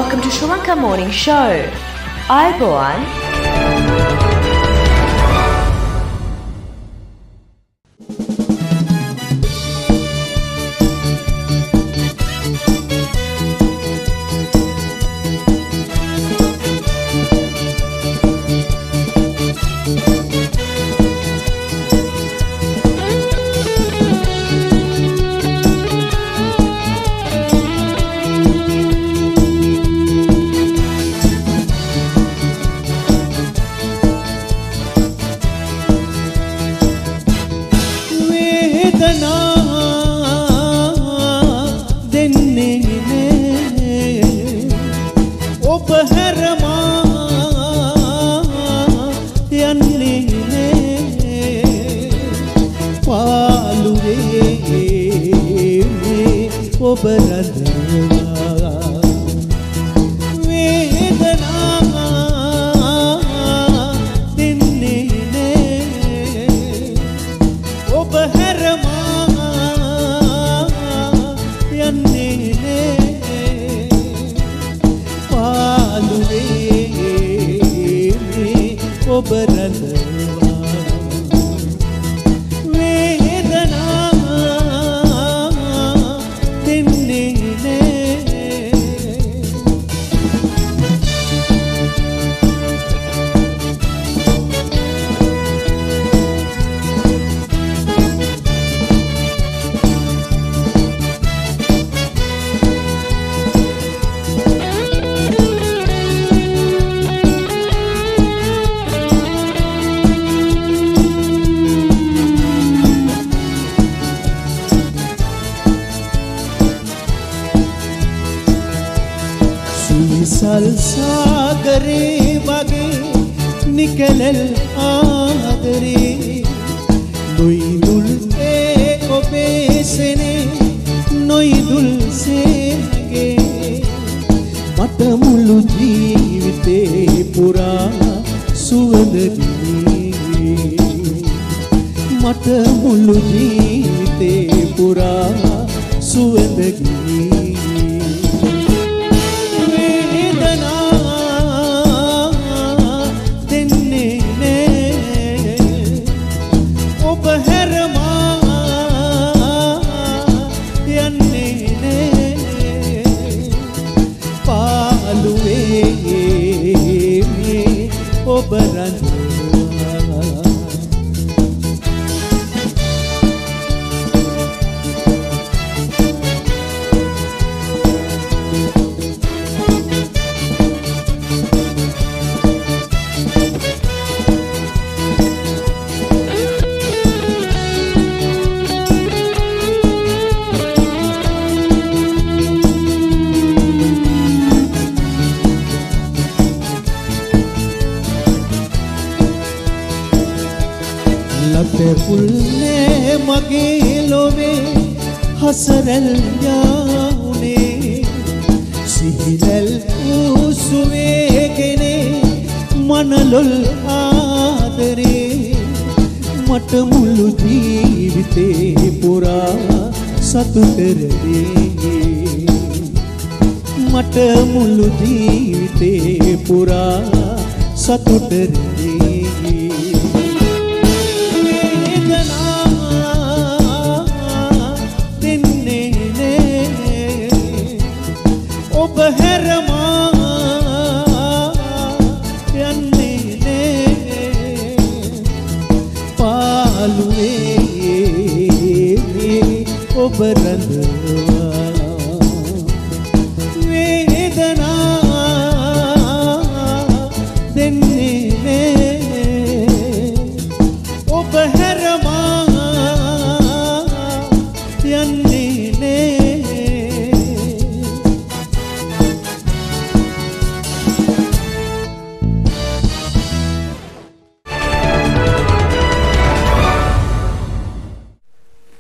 welcome to Sri Lanka Morning Show. Ayubowan.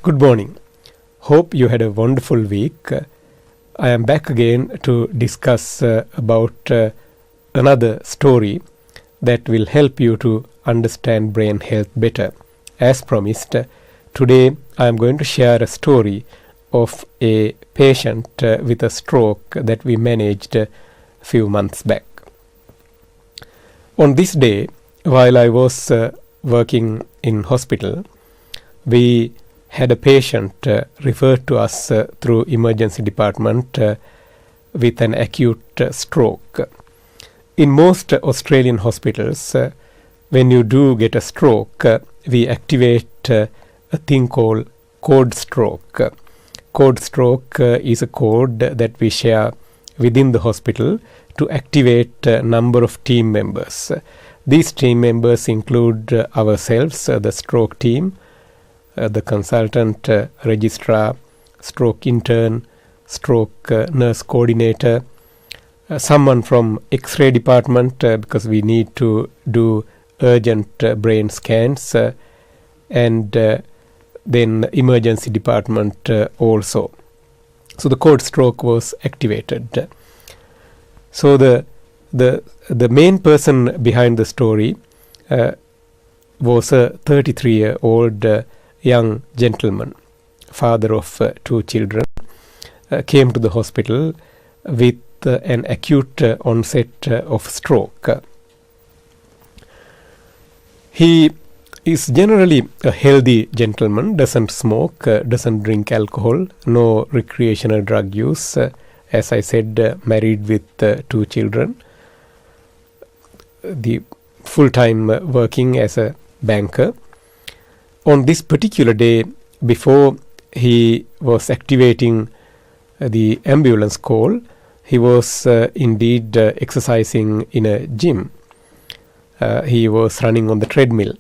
Good morning. Hope you had a wonderful week. I am back again to discuss about another story that will help you to understand brain health better. As promised, today I am going to share a story of a patient with a stroke that we managed few months back. On this day, while I was working in hospital, we had a patient referred to us through emergency department with an acute stroke. In most Australian hospitals, when you do get a stroke, we activate a thing called code stroke. Code stroke is a code that we share within the hospital to activate a number of team members. These team members include ourselves, the stroke team, the consultant, registrar, stroke intern, stroke nurse coordinator, someone from X-ray department because we need to do urgent brain scans, and then emergency department also. So the code stroke was activated. So the main person behind the story was a 33-year-old young gentleman, father of 2 children, came to the hospital with an acute onset of stroke. He is generally a healthy gentleman, doesn't smoke, doesn't drink alcohol, no recreational drug use, as I said, married with 2 children, the full-time working as a banker. On this particular day, before he was activating the ambulance call, he was indeed exercising in a gym. He was running on the treadmill.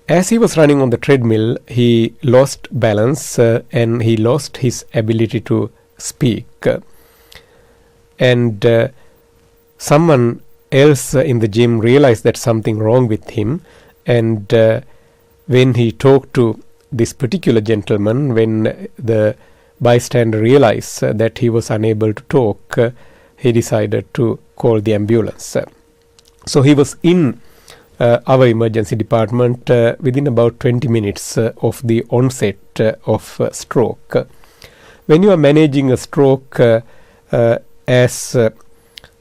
As he was running on the treadmill, he lost balance and he lost his ability to speak. And someone else in the gym realized that something wrong with him, and when he talked to this particular gentleman, when the bystander realized that he was unable to talk, he decided to call the ambulance. So he was in our emergency department within about 20 minutes of the onset of stroke. When you are managing a stroke as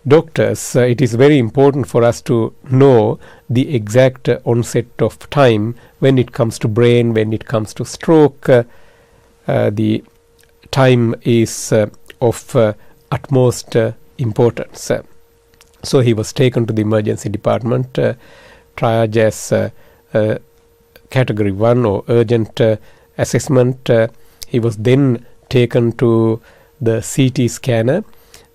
doctors, it is very important for us to know the exact onset of time when it comes to brain, when it comes to stroke. The time is of utmost importance. So he was taken to the emergency department, triage as category 1 or urgent assessment. He was then taken to the CT scanner.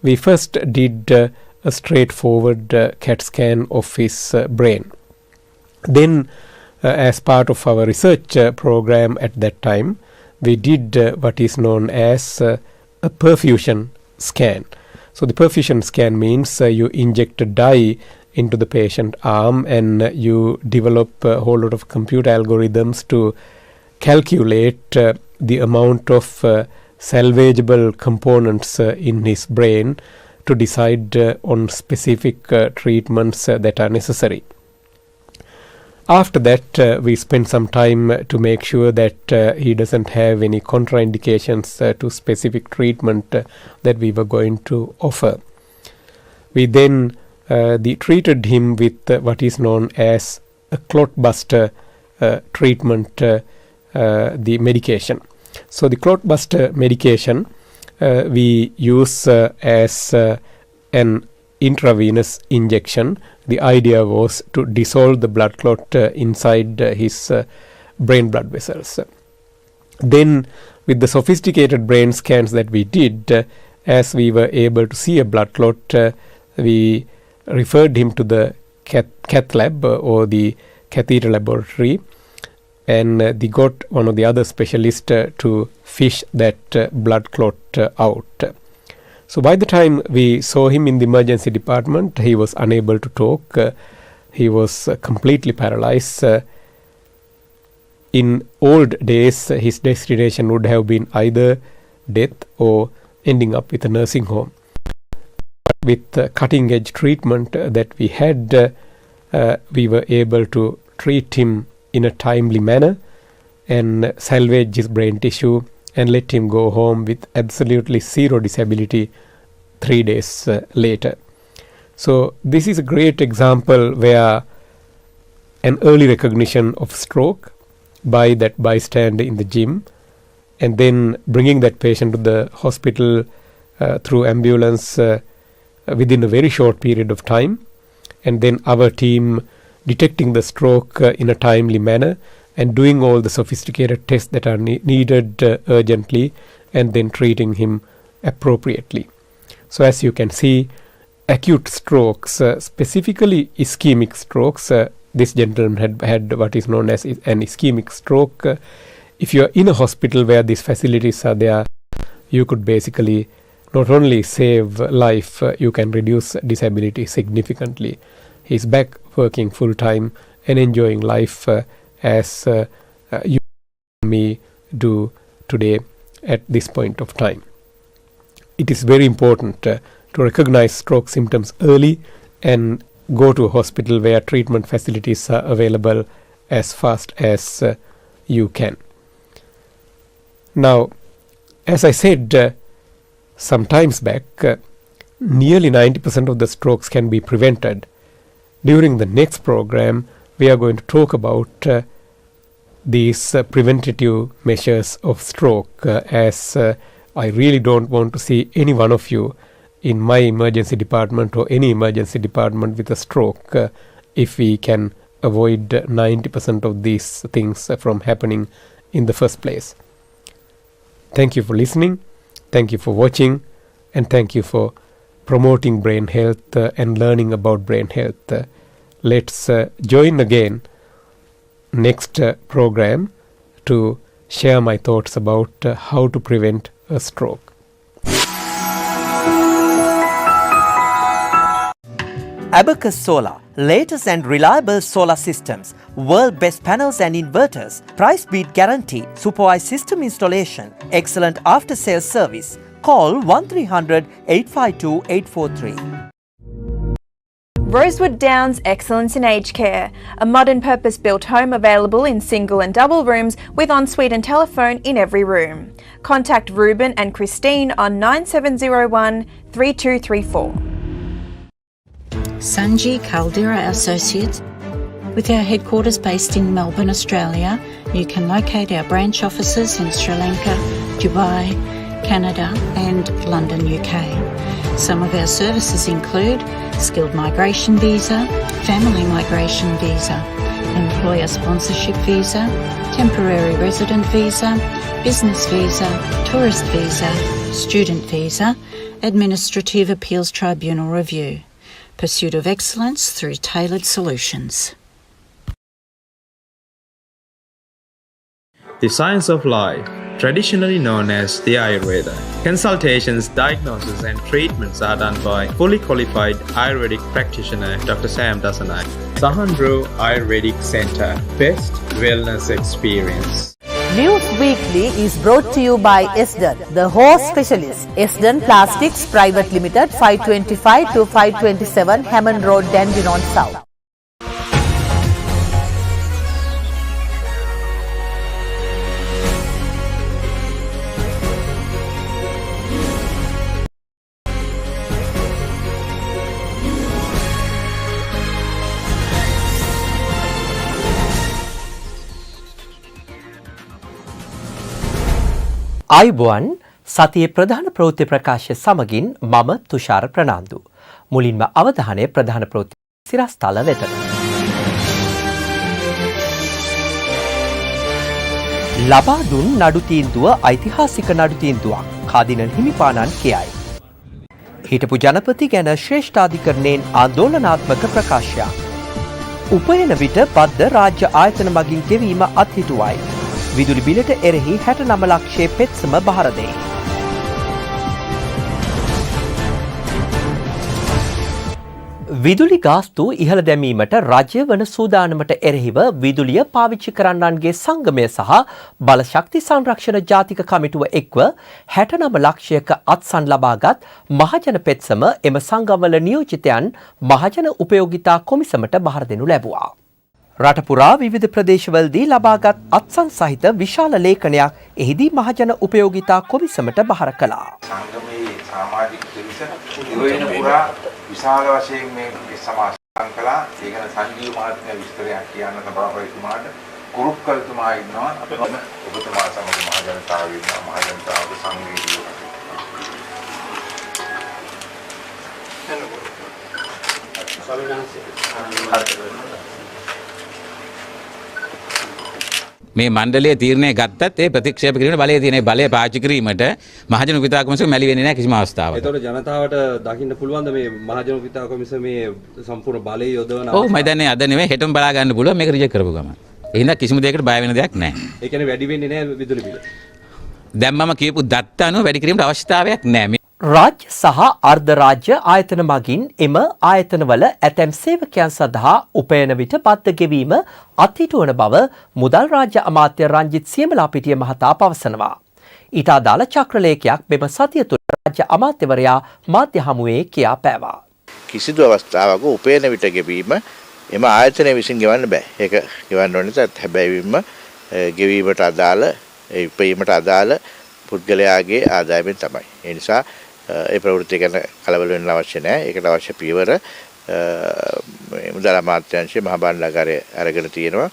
We first did a straightforward CAT scan of his brain. Then, as part of our research program at that time, we did what is known as a perfusion scan. So the perfusion scan means you inject a dye into the patient arm and you develop a whole lot of computer algorithms to calculate the amount of salvageable components in his brain to decide on specific treatments that are necessary. After that, we spend some time to make sure that he doesn't have any contraindications to specific treatment that we were going to offer. We then treated him with what is known as a clot buster treatment, the medication. So the clot buster medication we use as an intravenous injection. The idea was to dissolve the blood clot inside his brain blood vessels. Then with the sophisticated brain scans that we did, as we were able to see a blood clot, we referred him to the cath lab or the catheter laboratory, and they got one of the other specialists to fish that blood clot out. So by the time we saw him in the emergency department, he was unable to talk. He was completely paralyzed. In old days, his destination would have been either death or ending up with a nursing home. With cutting edge treatment that we had, we were able to treat him in a timely manner and salvage his brain tissue and let him go home with absolutely zero disability 3 days later. So this is a great example where an early recognition of stroke by that bystander in the gym, and then bringing that patient to the hospital through ambulance within a very short period of time, and then our team detecting the stroke in a timely manner and doing all the sophisticated tests that are needed urgently, and then treating him appropriately. So as you can see, acute strokes, specifically ischemic strokes, this gentleman had what is known as an ischemic stroke. If you are in a hospital where these facilities are there, you could basically not only save life, you can reduce disability significantly. He's back working full time and enjoying life as you and me do today at this point of time. It is very important to recognize stroke symptoms early and go to a hospital where treatment facilities are available as fast as you can. Now, as I said some times back, nearly 90% of the strokes can be prevented. During the next program, we are going to talk about these preventative measures of stroke, as I really don't want to see any one of you in my emergency department or any emergency department with a stroke if we can avoid 90% of these things from happening in the first place. Thank you for listening, thank you for watching, and thank you for promoting brain health and learning about brain health. Let's join again next program to share my thoughts about how to prevent a stroke. Abacus Solar, latest and reliable solar systems, world best panels and inverters, price beat guarantee, supervised system installation, excellent after sales service. Call 1300 852 843. Rosewood Downs Excellence in Aged Care, a modern purpose-built home available in single and double rooms with ensuite and telephone in every room. Contact Ruben and Christine on 9701 3234. Sanji Caldera Associates. With our headquarters based in Melbourne, Australia, you can locate our branch offices in Sri Lanka, Dubai, Canada and London, UK. Some of our services include skilled migration visa, family migration visa, employer sponsorship visa, temporary resident visa, business visa, tourist visa, student visa, administrative appeals tribunal review. Pursuit of excellence through tailored solutions. The science of life, traditionally known as the Ayurveda. Consultations, diagnosis and treatments are done by fully qualified Ayurvedic practitioner Dr. Sam Dasanai. Sahandro Ayurvedic Centre, best wellness experience. News Weekly is brought to you by Esden, the horse specialist. Esden Plastics Private Limited, 525 to 527 Hammond Road, Dandenong South. ආයුබෝවන් සතියේ ප්‍රධාන ප්‍රවෘත්ති ප්‍රකාශය සමගින් මම තුෂාර ප්‍රනාන්දු. මුලින්ම අවධානය ප්‍රධාන ප්‍රවෘත්ති සිරස්තල වෙත. ලබා දුන් නඩු තීන්දුව ඓතිහාසික නඩු තීන්දුවක් කාදිනන් හිමිපාණන් කියයි. හිටපු ජනපති ගැන ශ්‍රේෂ්ඨාධිකරණයෙන් ආందోලනාත්මක ප්‍රකාශයක්. උපයන විට බද්ධ රාජ්‍ය ආයතන මගින් ගෙවීම අත්හිටුවයි. විදුලි බිලට එරෙහි 69 ලක්ෂයේ පෙත්සම බහර දෙයි. විදුලි ගාස්තු ඉහළ දැමීමට රජය වන සූදානමට එරෙහිව විදුලිය පාවිච්චි කරන්නන්ගේ සංගමය සහ බලශක්ති සංරක්ෂණ ජාතික කමිටුව එක්ව 69 ලක්ෂයක අත්සන් ලබාගත් මහජන පෙත්සම එම සංගම්වල නියෝජිතයන් මහජන උපයෝගිතා කොමිසමට බහර දෙනු ලැබුවා. රට පුරා විවිධ ප්‍රදේශවලදී ලබාගත් අත්සන් සහිත විශාල ලේඛනයක් එහිදී මහජන උපයෝගිතා කොමිසමට බහර කළා. සංගමයේ සමාජික පිරිස දිවයින පුරා විශාල වශයෙන් මේ සමාජ කළා. ඒ ගැන සංජීව මහත්මයා විස්තරයක් කියන්න සභාපතිතුමාට කුරුක්කල්තුමා ඉන්නවා. අපිම ඔබතුමා සමග මහජනතාව ඉන්නවා. මහජනතාවගේ සංවේදීව මේ මණ්ඩලයේ තීරණය ගත්තත් ඒ ප්‍රතික්ෂේප කිරීමේ බලය තියෙන බලය පාවිච්චි කිරීමට මහජන උපිතා කොමිසම මැලි වෙන්නේ නැහැ කිසිම අවස්ථාවක. ඒතකොට ජනතාවට දකින්න පුළුවන්ද මේ මහජන උපිතා කොමිසමේ සම්පූර්ණ බලය යොදවන ඔව් මම දන්නේ අද නෙවෙයි හෙටම බලා ගන්න පුළුවන් මේක රිජෙක්ට් කරපු ගමන්. ඒ හින්දා කිසිම දෙයකට බය වෙන දෙයක් නැහැ. ඒ කියන්නේ වැඩි වෙන්නේ නැහැ විදුලි බිල. දැන් මම කියපු දත්ත අනුව වැඩි කිරීමට අවශ්‍යතාවයක් නැහැ. රාජ්‍ය සහ අර්ධ රාජ්‍ය ආයතන මගින් එම ආයතනවල ඇතැම් සේවකයන් සඳහා උපයන විට බද්ද ගෙවීම අත්හිටුවන බව මුදල් රාජ්‍ය අමාත්‍ය රංජිත් සියමලාපිටිය මහතා පවසනවා. ඊට අදාළ චක්‍රලේඛයක් මෙම සතිය තුළ රාජ්‍ය අමාත්‍යවරයා මාධ්‍ය හමුවේ කියා පෑවා. කිසිදු අවස්ථාවක උපයන විට ගෙවීම එම ආයතනය විසින් ගෙවන්න බෑ. ඒක ගෙවන්න ඕනේ නැත්නම් හැබැයිම ගෙවීමට අදාළ ඒ උපයීමට අදාළ පුද්ගලයාගේ ආදායමෙන් තමයි. ඒ නිසා ඒ ප්‍රවෘත්ති ගැන කලබල වෙන්න අවශ්‍ය නැහැ. ඒකට අවශ්‍ය පියවර මුදල් අමාත්‍යාංශයේ මහ බණ්ඩාගාරය අරගෙන තියෙනවා.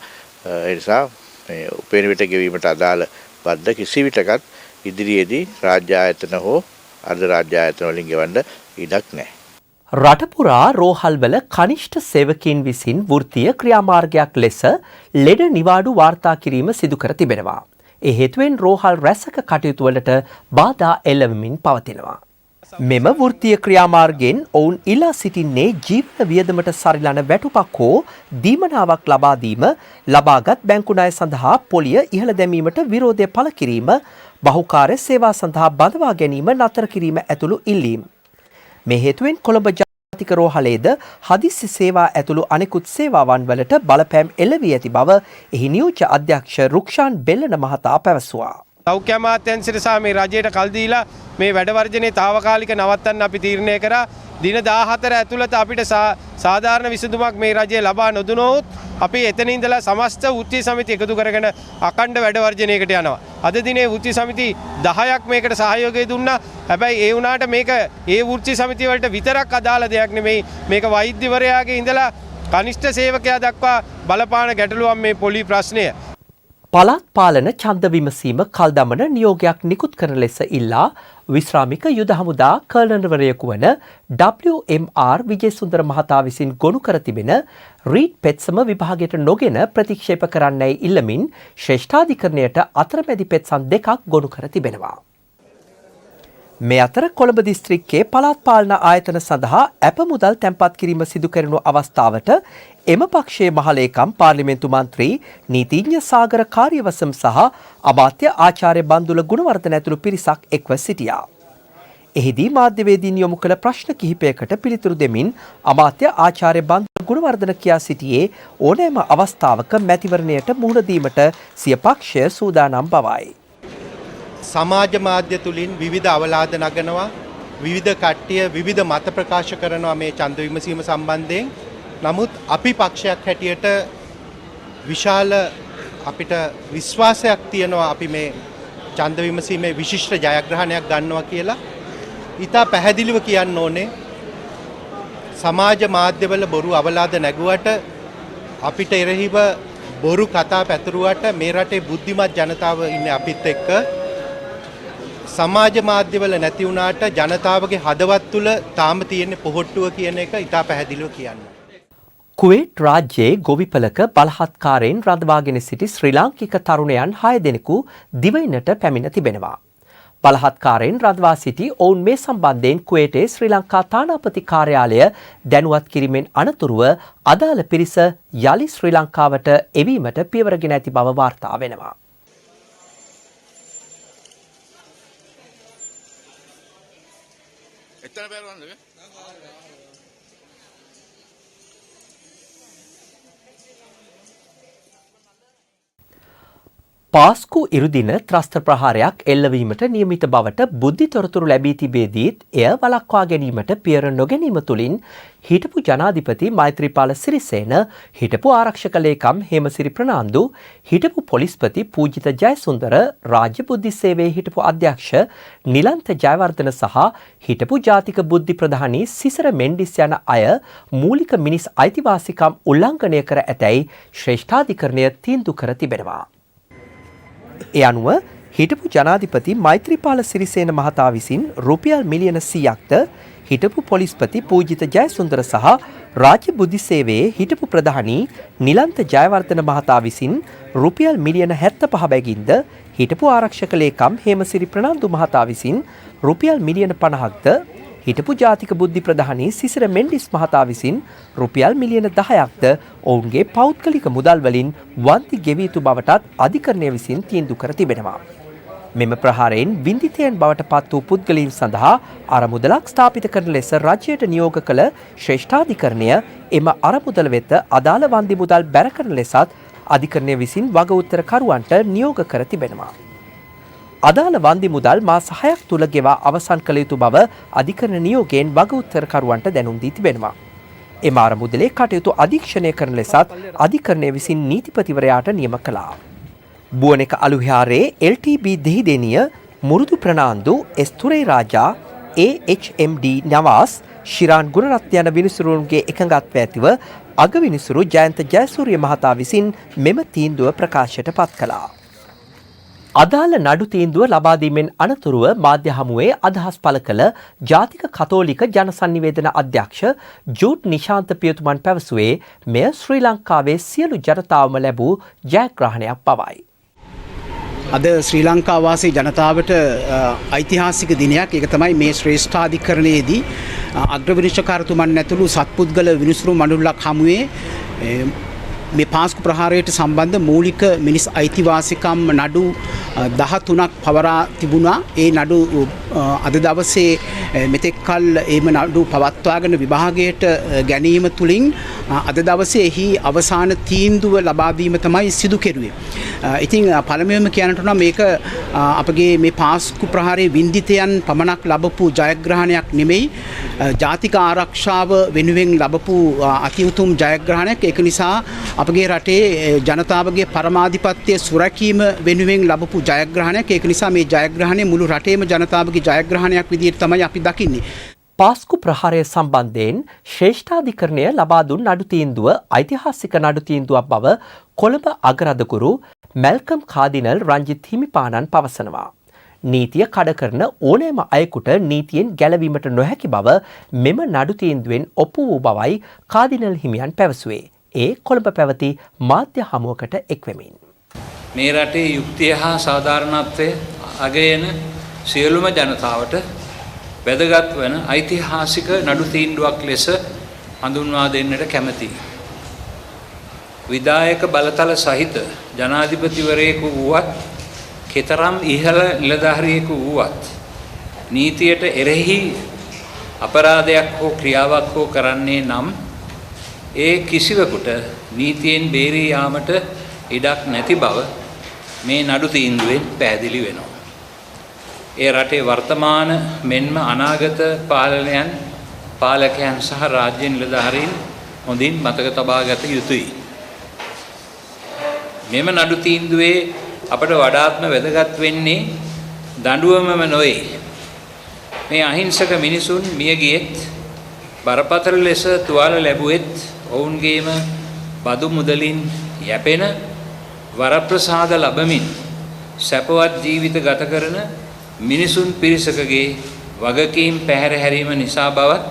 ඒ නිසා මේ උපයන විට ගෙවීමට අදාළ බද්ද කිසි විටකත් ඉදිරියේදී රාජ්‍ය ආයතන හෝ අර්ධ රාජ්‍ය ආයතන වලින් ගෙවන්න ඉඩක් නැහැ. රට පුරා රෝහල්වල කනිෂ්ඨ සේවකීන් විසින් වෘත්තීය ක්‍රියාමාර්ගයක් ලෙස ලෙඩ නිවාඩු වාර්තා කිරීම සිදු කර තිබෙනවා. ඒ හේතුවෙන් රෝහල් රැසක කටයුතු වලට බාධා එල්ලවමින් පවතිනවා. මෙම වෘත්තීය ක්‍රියාමාර්ගයෙන් ඔවුන් ඉල්ලා සිටින්නේ ජීවන වියදමට සරිලන වැටුපක් හෝ දීමනාවක් ලබා දීම, ලබාගත් බැංකු ණය සඳහා පොලිය ඉහළ දැමීමට විරෝධය පළ කිරීම, බහුකාර්ය සේවා සඳහා බඳවා ගැනීම නතර කිරීම ඇතුළු ඉල්ලීම්. මේ හේතුවෙන් කොළඹ ජාතික රෝහලේද හදිසි සේවා ඇතුළු අනෙකුත් සේවාවන් වලට බලපෑම් එළවී ඇති බව එහි නියෝජ්‍ය අධ්‍යක්ෂ රුක්ෂාන් බෙල්ලන මහතා පැවසුවා. සෞඛ්‍ය අමාත්‍යාංශයට සහ මේ රජයට කල් දීලා මේ වැඩ වර්ජනයේ తాවකාලික නවත්තන්න අපි තීරණය කරා. දින 14 ඇතුළත අපිට සාධාරණ විසඳුමක් මේ රජය ලබා නොදුනොත් අපි එතන ඉඳලා සමස්ත වෘත්තීය සමිති එකතු කරගෙන අඛණ්ඩ වැඩ වර්ජනයකට යනවා. අද දිනේ වෘත්තීය සමිති 10ක් මේකට සහයෝගය දුන්නා. හැබැයි ඒ වුණාට මේක ඒ වෘත්තීය සමිතිය වලට විතරක් අදාළ දෙයක් නෙමෙයි. මේක වෛද්‍යවරයාගේ ඉඳලා කනිෂ්ඨ සේවකයා දක්වා බලපාන ගැටලුවක් මේ පොලි ප්‍රශ්නය. පළාත් පාලන ඡන්ද විමසීම කල් දමන නියෝගයක් නිකුත් කරන ලෙස ඉල්ලා විශ්‍රාමික යුද හමුදා කර්නල්වරයෙකු වන WMR විජේසුන්දර මහතා විසින් ගොනු කර තිබෙන රීඩ් පෙත්සම විභාගයට නොගෙන ප්‍රතික්ෂේප කරන්නයි ඉල්ලමින් ශ්‍රේෂ්ඨාධිකරණයට අතරමැදි පෙත්සම් දෙකක් ගොනු කර තිබෙනවා. මේ අතර කොළඹ දිස්ත්‍රික්කයේ පළාත් පාලන ආයතන සඳහා ඇප මුදල් තැන්පත් කිරීම සිදු කරන අවස්ථාවට එම පක්ෂයේ මහලේකම් පාර්ලිමේන්තු මන්ත්‍රී නීතිඥ සාගර කාර්යවසම් සහ අමාත්‍ය ආචාර්ය බන්දුල ගුණවර්ධන ඇතුළු පිරිසක් එක්ව සිටියා. එහිදී මාධ්‍යවේදීන් යොමු කළ ප්‍රශ්න කිහිපයකට පිළිතුරු දෙමින් අමාත්‍ය ආචාර්ය බන්දුල ගුණවර්ධන කියා සිටියේ ඕනෑම අවස්ථාවක මැතිවරණයට මුහුණ දීමට සිය පක්ෂය සූදානම් බවයි. සමාජ මාධ්‍ය තුලින් විවිධ අවලාද නගනවා, විවිධ කට්ටිය විවිධ මත ප්‍රකාශ කරනවා මේ ඡන්ද විමසීම සම්බන්ධයෙන්. නමුත් අපි පක්ෂයක් හැටියට විශාල අපිට විශ්වාසයක් තියෙනවා අපි මේ ඡන්ද විමසීමේ විශිෂ්ට ජයග්‍රහණයක් ගන්නවා කියලා. ඊට පැහැදිලිව කියන්න ඕනේ සමාජ මාධ්‍යවල බොරු අවලාද නැගුවට අපිට එරෙහිව බොරු කතා පැතුරුවට මේ රටේ බුද්ධිමත් ජනතාව ඉන්නේ අපිත් එක්ක. සමාජ මාධ්‍යවල නැති වුණාට ජනතාවගේ හදවත් තුල තාම තියෙන පොහොට්ටුව කියන එක ඉතා පැහැදිලිව කියන්න. කුවේට් රාජ්‍යයේ ගොවිපලක බලහත්කාරයෙන් රඳවාගෙන සිටි ශ්‍රී ලාංකික තරුණයන් 6 දෙනෙකු දිවයිනට පැමිණ තිබෙනවා. බලහත්කාරයෙන් රඳවා සිටි ඔවුන් මේ සම්බන්ධයෙන් කුවේටේ ශ්‍රී ලංකා තානාපති කාර්යාලය දැනුවත් කිරීමෙන් අනතුරුව අදාළ පිරිස යලි ශ්‍රී ලංකාවට එවීමට පියවරගෙන ඇති බව වාර්තා වෙනවා. පාස්කු ඉරුදින ත්‍රස්ත ප්‍රහාරයක් එල්ලවීමට නියමිත බවට බුද්ධි තොරතුරු ලැබී තිබේදීත් එය වළක්වා ගැනීමට පියවර නොගැනීම තුළින් හිටපු ජනාධිපති මෛත්‍රීපාල සිරිසේන, හිටපු ආරක්ෂක ලේකම් හේමසිරි ප්‍රනාන්දු, හිටපු පොලිස්පති පූජිත ජයසුන්දර, රාජ්‍ය බුද්ධි සේවයේ හිටපු අධ්‍යක්ෂ නිලන්ත ජයවර්ධන සහ හිටපු ජාතික බුද්ධි ප්‍රධානී සිසර මෙන්ඩිස් යන අය මූලික මිනිස් අයිතිවාසිකම් උල්ලංඝනය කර ඇතැයි ශ්‍රේෂ්ඨාධිකරණය තීන්දුව කර තිබෙනවා. ඒ අනුව හිටපු ජනාධිපති මෛත්‍රීපාල සිරිසේන මහතා විසින් රුපියල් මිලියන 100ක්ද හිටපු පොලිස්පති පූජිත ජයසුන්දර සහ රාජ්‍ය බුද්ධි සේවයේ හිටපු ප්‍රධානී නිලන්ත ජයවර්ධන මහතා විසින් රුපියල් මිලියන 75 බැගින්ද හිටපු ආරක්ෂක ලේකම් හේමසිරි ප්‍රනාන්දු මහතා විසින් රුපියල් මිලියන 50ක්ද හිටපු ජාතික බුද්ධි ප්‍රධානී සිසර මෙන්ඩිස් මහතා විසින් රුපියල් මිලියන 10ක්ද ඔවුන්ගේ පෞද්ගලික මුදල් වලින් වන්දි ගෙවිය යුතු බවටත් අධිකරණය විසින් තීන්දුව කර තිබෙනවා. මෙම ප්‍රහාරයෙන් වින්දිතයන් බවට පත් වූ පුද්ගලයන් සඳහා අරමුදලක් ස්ථාපිත කරන ලෙස රජයට නියෝග කළ ශ්‍රේෂ්ඨාධිකරණය එම අරමුදල වෙත අදාළ වන්දි මුදල් බැර කරන ලෙසත් අධිකරණය විසින් වග උත්තරකරුවන්ට නියෝග කර තිබෙනවා. අදාළ වන්දි මුදල් මාස 6ක් තුල ගෙවා අවසන් කළ යුතු බව අධිකරණ නියෝගයෙන් වග උත්තරකරුවන්ට දැනුම් දී තිබෙනවා. එම අරමුදලේ කටයුතු අධීක්ෂණය කරන ලෙසත් අධිකරණය විසින් නීතිපතිවරයාට නියම කළා. බුවනෙක අලුවිහාරයේ LTB දෙහිදෙනිය මුරුදු ප්‍රනාන්දු එස්තුරේ රාජා AHMD නවාස් ශිරාන් ගුණරත්න යන විනිසුරුන්ගේ එකඟත්වය ඇතිව අග විනිසුරු ජයන්ත ජයසූරිය මහතා විසින් මෙම තීන්දුව ප්‍රකාශයට පත් කළා. අදාළ නඩු තීන්දුව ලබා දීමෙන් අනතුරුව මාධ්‍ය හමුවේ අදහස් පළ කළ ජාතික කතෝලික ජනසන්නිවේදන අධ්‍යක්ෂ ජූඩ් නිශාන්ත පියතුමන් පැවසුවේ මෙය ශ්‍රී ලංකාවේ සියලු ජනතාවම ලැබූ ජයග්‍රහණයක් බවයි. අද ශ්‍රී ලංකාවාසී ජනතාවට ඓතිහාසික දිනයක්. ඒක තමයි මේ ශ්‍රේෂ්ඨාධිකරණයේදී අග්‍රවිනිශ්චයකාරතුමන් ඇතුළු සත්පුද්ගල විනිසුරු මණ්ඩලයක් හමුවේ මේ පාස්කු ප්‍රහාරයට සම්බන්ධ මූලික මිනිස් අයිතිවාසිකම් නඩු 13ක් පවරා තිබුණා. ඒ නඩු අද දවසේ මෙතෙක් කල් එම නඩු පවත්වාගෙන විභාගයට ගැනීම තුලින් අද දවසේ එහි අවසාන තීන්දුව ලබා දීම තමයි සිදු කෙරුවේ. ඉතින් පළමුවෙන්ම කියන්නට උනා මේක අපගේ මේ පාස්කු ප්‍රහාරයේ වින්දිතයන් පමණක් ලැබපු ජයග්‍රහණයක් නෙමෙයි, ජාතික ආරක්ෂාව වෙනුවෙන් ලැබපු අති උතුම් ජයග්‍රහණයක්. ඒක නිසා අපගේ රටේ ජනතාවගේ පරමාධිපත්‍ය සුරැකීම වෙනුවෙන් ලැබපු ජයග්‍රහණයක්. ඒක නිසා මේ ජයග්‍රහණය මුළු රටේම ජනතාවගේ ජයග්‍රහණයක් විදිහට තමයි අපි දකින්නේ. පාස්කු ප්‍රහාරය සම්බන්ධයෙන් ශ්‍රේෂ්ඨාධිකරණය ලබා දුන් නඩු තීන්දුව ඓතිහාසික නඩු තීන්දුවක් බව කොළඹ අගරදගුරු මැල්කම් කාදිනල් රංජිත් හිමිපාණන් පවසනවා. නීතිය කඩ කරන ඕනෑම අයෙකුට නීතියෙන් ගැලවීමට නොහැකි බව මෙම නඩු තීන්දුවෙන් ඔප්පු වූ බවයි කාදිනල් හිමියන් පැවසුවේ. ඒ කොළඹ පැවති මාධ්‍ය හමුවකට එක්වෙමින්. මේ රටේ යුක්තිය හා සාධාරණත්වය අගයන සියලුම ජනතාවට වැදගත් වන ඓතිහාසික නඩු තීන්දුවක් ලෙස හඳුන්වා දෙන්නට කැමැතියි. විධායක බලතල සහිත ජනාධිපතිවරයෙකු වුවත්, කෙතරම් ඉහළ නිලධාරියෙකු වුවත් නීතියට එරෙහි අපරාධයක් හෝ ක්‍රියාවක් හෝ කරන්නේ නම් ඒ කිසිවෙකුට නීතියෙන් බේරී යාමට ඉඩක් නැති බව මේ නඩු තීන්දුවෙන් පැහැදිලි වෙනවා. ඒ රටේ වර්තමාන මෙන්ම අනාගත පාලකයන් සහ රාජ්‍ය නිලධාරීන් හොඳින් මතක තබා ගත යුතුයි. මෙම නඩු තීන්දුවේ අපට වඩාත්ම වැදගත් වෙන්නේ දඬුවමම නොවේ. මේ අහිංසක මිනිසුන් මිය ගියෙත්, බරපතල ලෙස තුවාල ලැබුවෙත්, ඔවුන්ගේම බදු මුදලින් යැපෙන වරප්‍රසාද ලබමින් සැපවත් ජීවිත ගත කරන මිනිසුන් පිරිසකගේ වගකීම් පැහැර හැරීම නිසා බවත්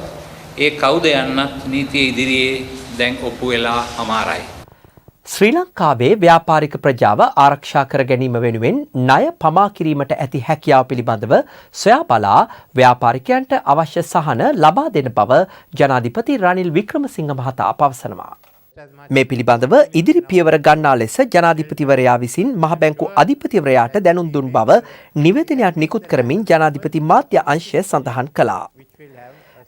ඒ කවුද යන්නත් නීතිය ඉදිරියේ දැන් ඔප්පු වෙලා අමාරයි. ශ්‍රී ලංකාවේ ව්‍යාපාරික ප්‍රජාව ආරක්ෂා කර ගැනීම වෙනුවෙන් ණය පමා කිරීමට ඇති හැකියාව පිළිබඳව සොයා බලා ව්‍යාපාරිකයන්ට අවශ්‍ය සහන ලබා දෙන බව ජනාධිපති රනිල් වික්‍රමසිංහ මහතා පවසනවා. මේ පිළිබඳව ඉදිරි පියවර ගන්නා ලෙස ජනාධිපතිවරයා විසින් මහ බැංකු අධිපතිවරයාට දැනුම් දුන් බව නිවේදනයක් නිකුත් කරමින් ජනාධිපති මාධ්‍ය අංශය සඳහන් කළා.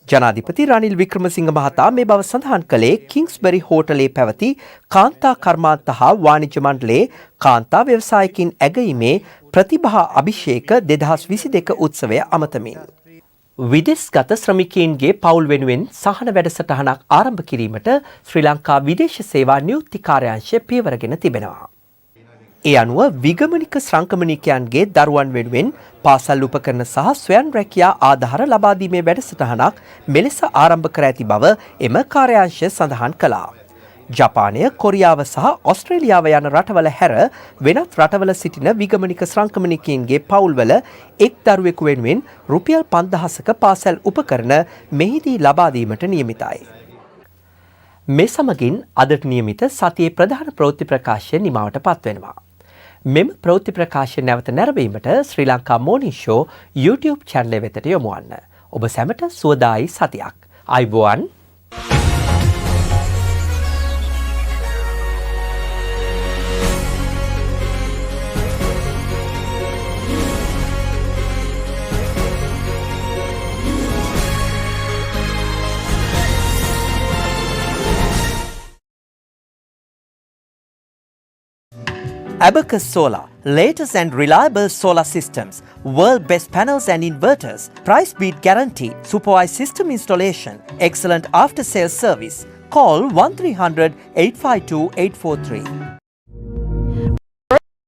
ජනාධිපති රනිල් වික්‍රමසිංහ මහතා මේ බව සඳහන් කළේ කිංස්බරි හෝටලේ පැවති කාන්තා කර්මාන්ත හා වාණිජ්‍ය මණ්ඩලයේ කාන්තා ව්‍යවසායකින් ඇගීමේ ප්‍රතිභා අභිෂේක 2022 උත්සවය අමතමින්. විදේශගත ශ්‍රමිකයින්ගේ පවුල් වෙනුවෙන් සහන වැඩසටහනක් ආරම්භ කිරීමට ශ්‍රී ලංකා විදේශ සේවා නියුක්ති කාර්යාංශය පියවරගෙන තිබෙනවා. ඒ අනුව විගමනික සංක්‍රමණිකයන්ගේ දරුවන් වෙනුවෙන් පාසල් උපකරණ සහ ස්වයං රැකියා ආධාර ලබා දීමේ වැඩසටහනක් මෙලෙස ආරම්භ කර ඇති බව එම කාර්යාංශය සඳහන් කළා. ජපානය, කොරියාව සහ ඕස්ට්‍රේලියාව යන රටවල හැර වෙනත් රටවල සිටින විගමනික සංක්‍රමණිකයින්ගේ පවුල්වල එක් දරුවෙකු වෙනුවෙන් රුපියල් 5000ක පාසල් උපකරණ මෙහිදී ලබා දීමට නියමිතයි. මේ සමගින් අදට නියමිත සතියේ ප්‍රධාන ප්‍රවෘත්ති ප්‍රකාශය නිමවට පත්වෙනවා. මෙම ප්‍රවෘත්ති ප්‍රකාශය නැවත නැරඹීමට ශ්‍රී Lanka Morning Show YouTube channel වෙතට යොමු වන්න. ඔබ සැමට සුවදායි සතියක්. අයිබෝවන්. Abacus Solar, latest and reliable solar systems, world best panels and inverters, price beat guarantee, supervised system installation, excellent after sales service. Call 1300 852 843.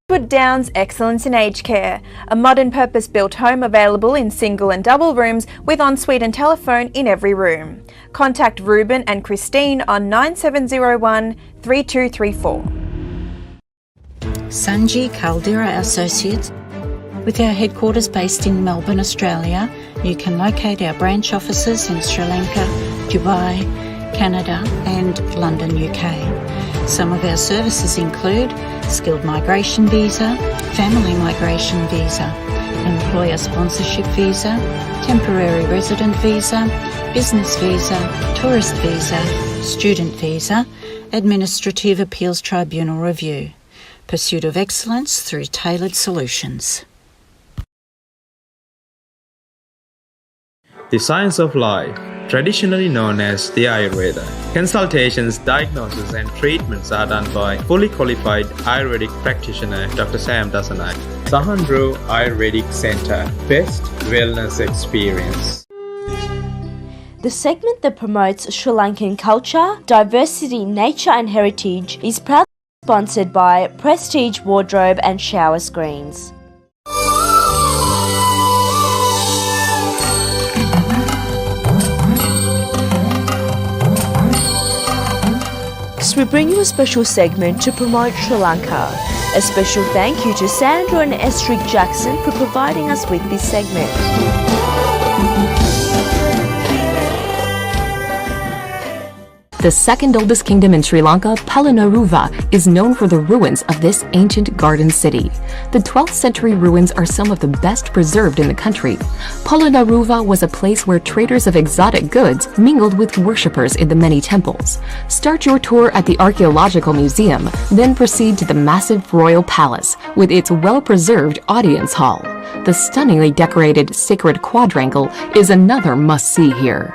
Wood Downs Excellence in Aged Care, a modern purpose-built home available in single and double rooms with ensuite and telephone in every room. Contact Ruben and Christine on 9701 3234. Sanji Caldera Associates. With our headquarters based in Melbourne, Australia, you can locate our branch offices in Sri Lanka, Dubai, Canada and London, UK. Some of our services include skilled migration visa, family migration visa, employer sponsorship visa, temporary resident visa, business visa, tourist visa, student visa, administrative appeals tribunal review. Pursuit of excellence through tailored solutions. The science of life, traditionally known as the Ayurveda. Consultations, diagnosis and treatments are done by fully qualified Ayurvedic practitioner Dr. Sam Dasanai. Sahandro Ayurvedic Center, best wellness experience. The segment that promotes Sri Lankan culture, diversity, nature and heritage is proudly sponsored by Prestige Wardrobe and Shower Screens. We bring you a special segment to promote Sri Lanka. A special thank you to Sandra and Estrid Jackson for providing us with this segment. The second oldest kingdom in Sri Lanka, Polonnaruwa, is known for the ruins of this ancient garden city. The 12th century ruins are some of the best preserved in the country. Polonnaruwa was a place where traders of exotic goods mingled with worshippers in the many temples. Start your tour at the Archaeological Museum, then proceed to the massive royal palace with its well-preserved audience hall. The stunningly decorated sacred quadrangle is another must-see here.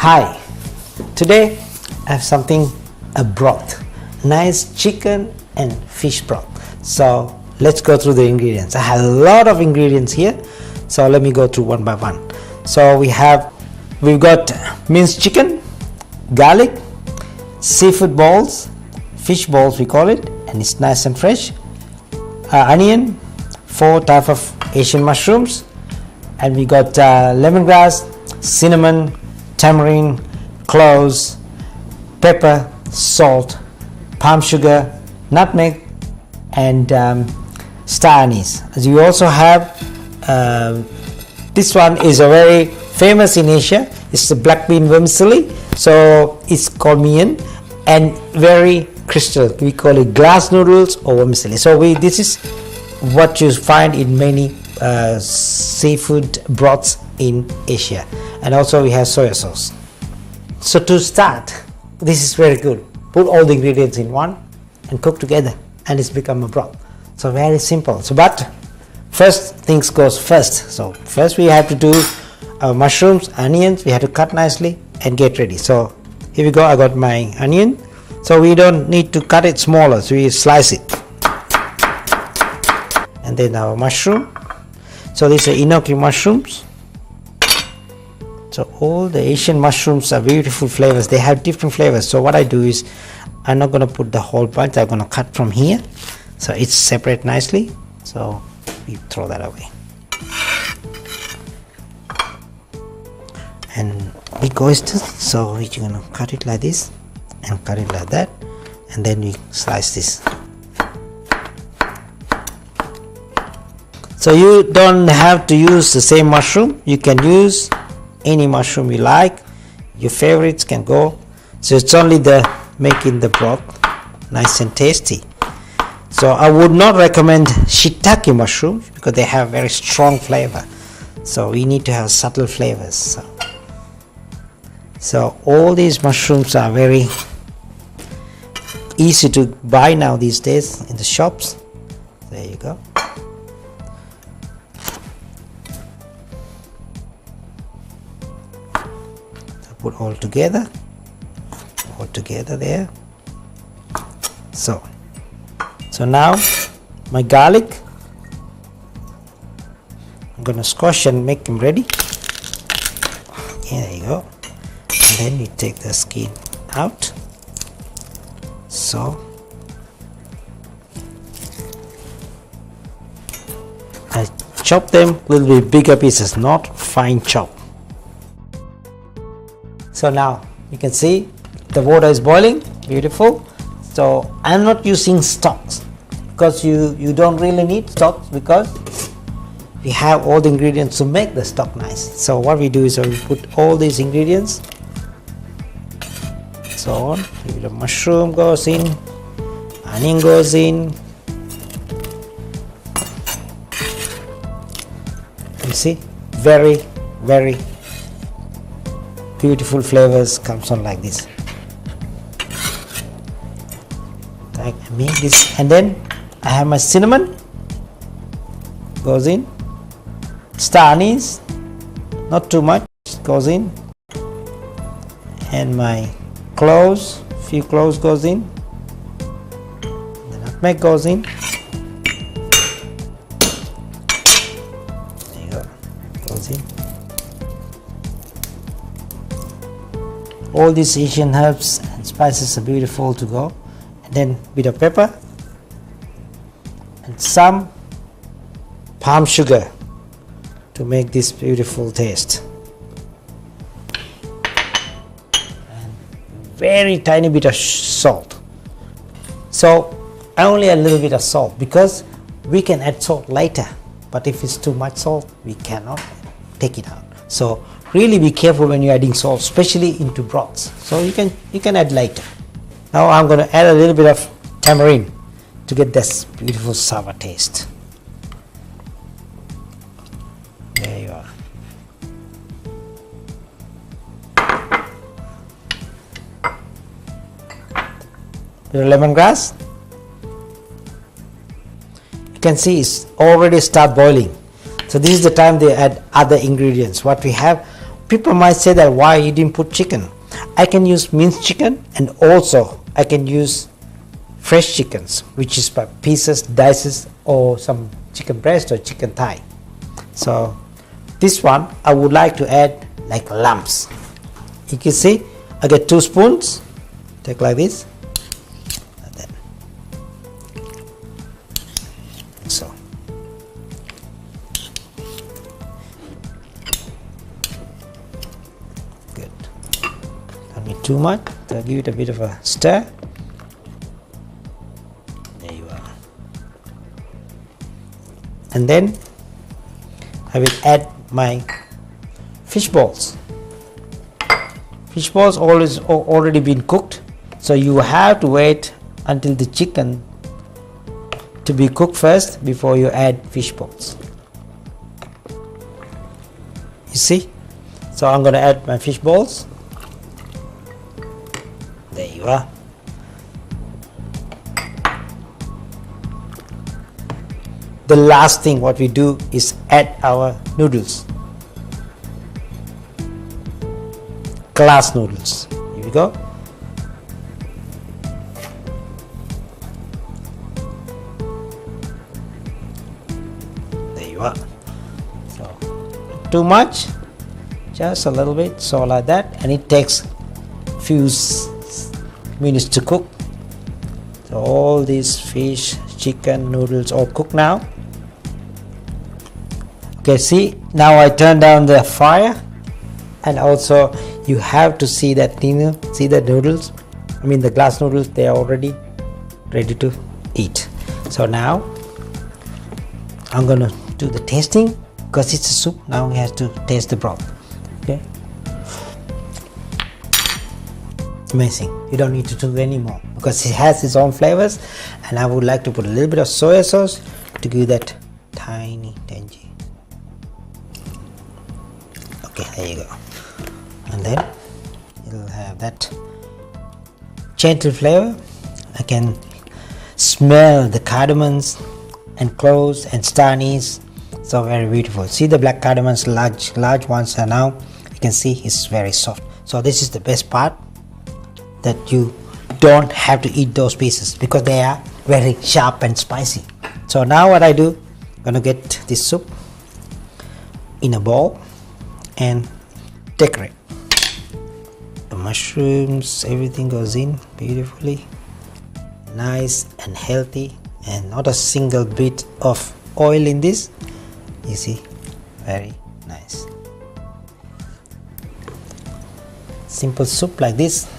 Hi, today I have something, a broth, nice chicken and fish broth. So let's go through the ingredients. I have a lot of ingredients here, so let me go through one by one. So we've got minced chicken, garlic, seafood balls, fish balls we call it, and it's nice and fresh, onion, 4 types of Asian mushrooms, and we got lemongrass, cinnamon, tamarind, cloves, pepper, salt, palm sugar, nutmeg, and star anise. You also have this one is a very famous in Asia. It's the black bean vermicelli. So it's called mian and very crystal. We call it glass noodles or vermicelli. So this is what you find in many seafood broths in Asia. And also we have soya sauce. So to start, this is very good. Put all the ingredients in one and cook together and it's become a broth. So very simple. So but first things goes first. So first we have to do our mushrooms, onions, we have to cut nicely and get ready. So here we go, I got my onion. So we don't need to cut it smaller, so we slice it. And then our mushroom. So these are enoki mushrooms. So all the Asian mushrooms are beautiful flavors. They have different flavors. So what I do is, I'm not going to put the whole bunch. I'm going to cut from here. So it's separate nicely. So we throw that away. And big oysters. So we're going to cut it like this and cut it like that. And then we slice this. So you don't have to use the same mushroom. You can use any mushroom you like. Your favorites can go. So it's only the making the broth nice and tasty. So I would not recommend shiitake mushrooms because they have very strong flavor. So we need to have subtle flavors. So all these mushrooms are very easy to buy now these days in the shops. There you go. Put all together there. So now my garlic, I'm gonna squash and make them ready. There you go. And then you take the skin out. So I chop them a little bit bigger pieces, not fine chop. So now you can see the water is boiling, beautiful. So I'm not using stocks because you don't really need stocks because we have all the ingredients to make the stock nice. So what we do is we put all these ingredients. So on, the mushroom goes in, onion goes in. You see, very beautiful flavors comes on like this. I make this, and then I have my cinnamon goes in, star anise, not too much goes in, and my cloves, few cloves goes in, the nutmeg goes in. There you go, goes in. All these Asian herbs and spices are beautiful to go. And then bit of pepper and some palm sugar to make this beautiful taste. And very tiny bit of salt. So I only add a little bit of salt because we can add salt later. But if it's too much salt, we cannot take it out. So really be careful when you're adding salt, especially into broths. So you can add later. Now I'm going to add a little bit of tamarind to get this beautiful sour taste. There you are. Bit of lemongrass. You can see it's already start boiling. So this is the time they add other ingredients. What we have, people might say that why you didn't put chicken. I can use minced chicken and also I can use fresh chickens, which is by pieces, dices, or some chicken breast or chicken thigh. So this one I would like to add like lumps. You can see I get 2 spoons, take like this, like that. So good. Don't need too much, so give it a bit of a stir. And then I will add my fish balls. Fish balls already been cooked, so you have to wait until the chicken to be cooked first before you add fish balls. You see? So I'm gonna add my fish balls. There you are. The last thing what we do is add our noodles. Glass noodles. Here we go. There you are. So, not too much, just a little bit, so like that, and it takes few minutes to cook. So all these fish, chicken, noodles all cooked now. Okay, see, now I turn down the fire, and also you have to see that, see the noodles, the glass noodles, they are already ready to eat. So now I'm gonna do the tasting, because it's a soup. Now we have to taste the broth. Okay, amazing. You don't need to do any more because it has its own flavors, and I would like to put a little bit of soy sauce to give that tiny tangy. Okay, there you go. And then it'll have that gentle flavor. I can smell the cardamoms and cloves and star anise. So very beautiful. See the black cardamoms, large ones are now. You can see it's very soft. So this is the best part, that you don't have to eat those pieces because they are very sharp and spicy. So now what I do, I'm gonna get this soup in a bowl and decorate. The mushrooms, everything goes in beautifully, nice and healthy, and not a single bit of oil in this. You see, very nice. Simple soup like this,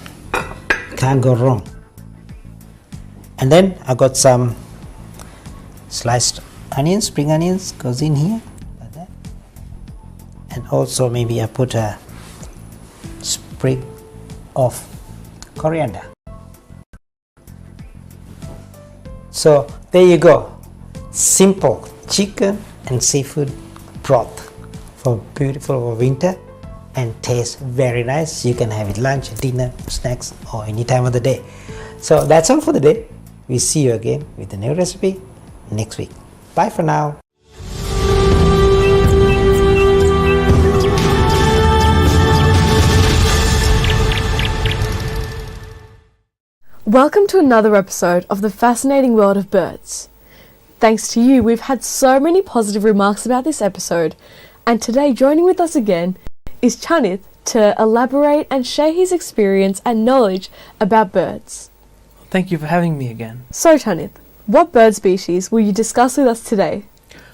can't go wrong. And then I got some sliced onions, spring onions goes in here like that, and also maybe I put a sprig of coriander. So there you go, simple chicken and seafood broth for beautiful winter, and tastes very nice. You can have it lunch, dinner, snacks, or any time of the day. So that's all for the day. We see you again with a new recipe next week. Bye for now. Welcome to another episode of the fascinating world of birds. Thanks to you, we've had so many positive remarks about this episode, and today joining with us again is Chanith to elaborate and share his experience and knowledge about birds. Thank you for having me again. So Chanith, what bird species will you discuss with us today?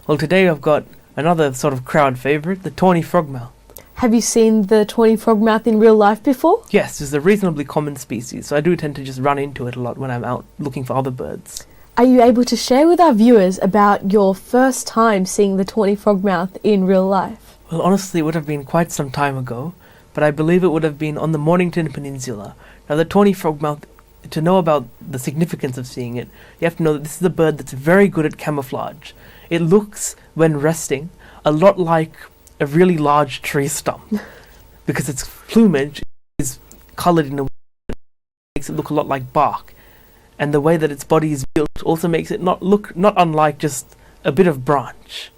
Well, today I've got another sort of crowd favourite, the tawny frogmouth. Have you seen the tawny frogmouth in real life before? Yes, it's a reasonably common species, so I do tend to just run into it a lot when I'm out looking for other birds. Are you able to share with our viewers about your first time seeing the tawny frogmouth in real life? Well, honestly, it would have been quite some time ago, but I believe it would have been on the Mornington Peninsula. Now, the tawny frogmouth, to know about the significance of seeing it, you have to know that this is a bird that's very good at camouflage. It looks, when resting, a lot like a really large tree stump because its plumage is coloured in a way that makes it look a lot like bark, and the way that its body is built also makes it not unlike just a bit of branch.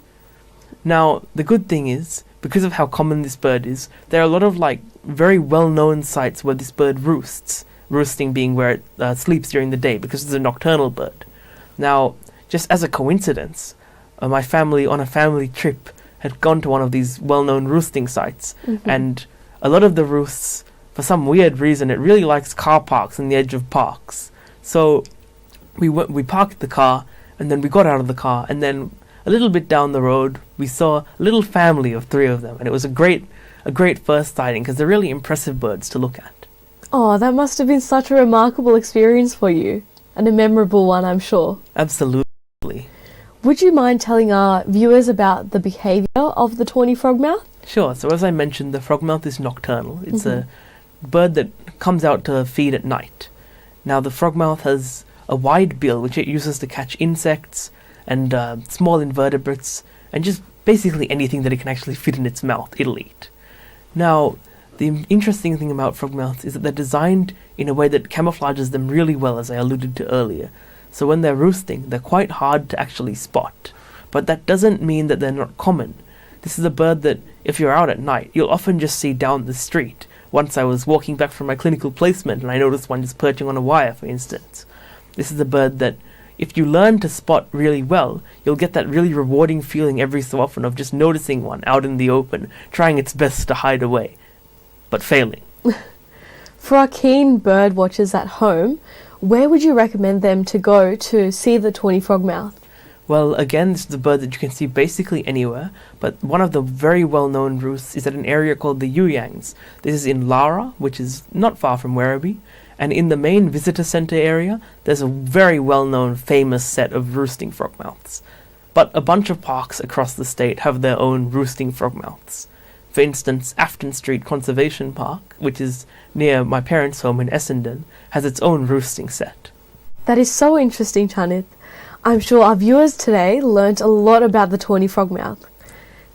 Now, the good thing is, because of how common this bird is, there are a lot of very well-known sites where this bird roosts, roosting being where it sleeps during the day because it's a nocturnal bird. Now, just as a coincidence, my family on a family trip had gone to one of these well-known roosting sites, and a lot of the roosts, for some weird reason, it really likes car parks and the edge of parks. So we parked the car, and then we got out of the car, and then a little bit down the road we saw a little family of 3 of them, and it was a great first sighting because they're really impressive birds to look at. Oh, that must have been such a remarkable experience for you, and a memorable one, I'm sure. Absolutely. would you mind telling our viewers about the behaviour of the tawny frogmouth? Sure. So as I mentioned, the frogmouth is nocturnal. It's a bird that comes out to feed at night. Now the frogmouth has a wide bill which it uses to catch insects and small invertebrates and just basically anything that it can actually fit in its mouth, it'll eat. Now, the interesting thing about frogmouths is that they're designed in a way that camouflages them really well, as I alluded to earlier. So when they're roosting, they're quite hard to actually spot. But that doesn't mean that they're not common. This is a bird that, if you're out at night, you'll often just see down the street. Once I was walking back from my clinical placement and I noticed one just perching on a wire, for instance. This is a bird that, if you learn to spot really well, you'll get that really rewarding feeling every so often of just noticing one out in the open, trying its best to hide away, but failing. For our keen bird watchers at home, where would you recommend them to go to see the tawny frogmouth? Well, again, this is a bird that you can see basically anywhere, but one of the very well-known roosts is at an area called the Yuyangs. This is in Lara, which is not far from Werribee, and in the main visitor centre area, there's a very well-known famous set of roosting frogmouths. But a bunch of parks across the state have their own roosting frogmouths. For instance, Afton Street Conservation Park, which is near my parents' home in Essendon, has its own roosting set. That is so interesting, Chanith. I'm sure our viewers today learnt a lot about the tawny frogmouth.